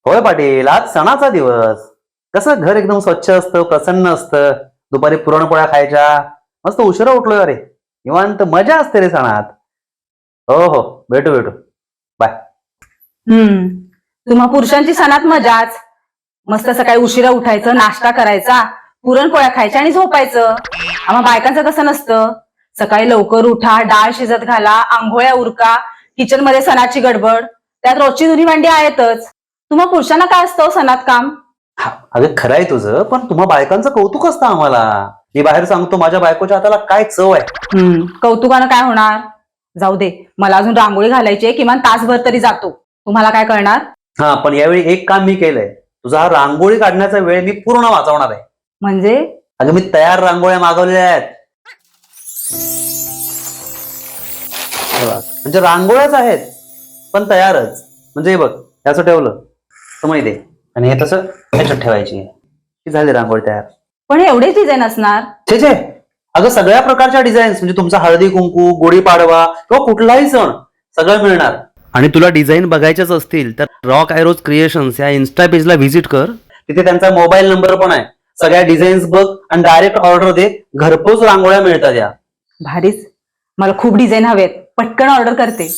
होय पाटील, आज सणाचा दिवस. कसं घर एकदम स्वच्छ असतं, प्रसन्न असतं. दुपारी पुरणपोळ्या खायच्या. मस्त उशिरा उठलोय अरे. निवांत मजा असते रे सणात. हो हो, भेटू भेटू. बाय. हम्म. तुम्हा पुरुषांची सणात मजाच. मस्त सकाळी उशिरा उठायचं, नाश्ता करायचा, पुरणपोळ्या खायच्या आणि झोपायचं. आम्हा बायकांचं तसं नसतं. सकाळी लवकर उठा, डाळ शिजत घाला, आंघोळ्या उरका, किचन मध्ये सणाची गडबड, त्यात रोजची धुनी भांडी आहेतच. तुम्हा पुरुषांना काय असतं सणात काम? अगं खरं आहे तुझं, पण तुम्हा बायकांचं कौतुक असतं आम्हाला. मी बाहेर सांगतो माझ्या बायकोच्या हाताला काय चव आहे. कौतुकानं काय होणार? जाऊ दे, मला अजून रांगोळी घालायची, किमान तासभर तरी जातो. तुम्हाला काय करणार? हा, पण यावेळी एक काम मी केलंय. तुझा हा रांगोळी काढण्याचा वेळ मी पूर्ण वाचवणार आहे. म्हणजे? अगं मी तयार रांगोळ्या मागवलेल्या आहेत. हे बघ, म्हणजे रांगोळ्याच आहेत पण तयारच. म्हणजे हे बघ, याचं ठेवलं तर माहिती आहे, आणि हे तसं ह्याच्यात ठेवायची. ही झाली रांगोळी तयार. पण एवढेच डिझाईन असणार? छे छे, अगं सगळ्या प्रकारच्या डिझाईन्स, म्हणजे तुमचा हळदी कुंकू, गुढीपाडवा किंवा कुठलाही सण, सगळं मिळणार. आणि तुला डिझाईन बघायच्याच असतील तर रॉक ॲरोज क्रिएशन्स या इन्स्टा पेजला व्हिजिट कर. तिथे त्यांचा मोबाईल नंबर पण आहे. सगळ्या डिझाईन्स बघ आणि डायरेक्ट ऑर्डर दे. घरपोच रांगोळ्या मिळतात या. भारीच. मला खूप डिझाईन हवेत, पटकन ऑर्डर करते.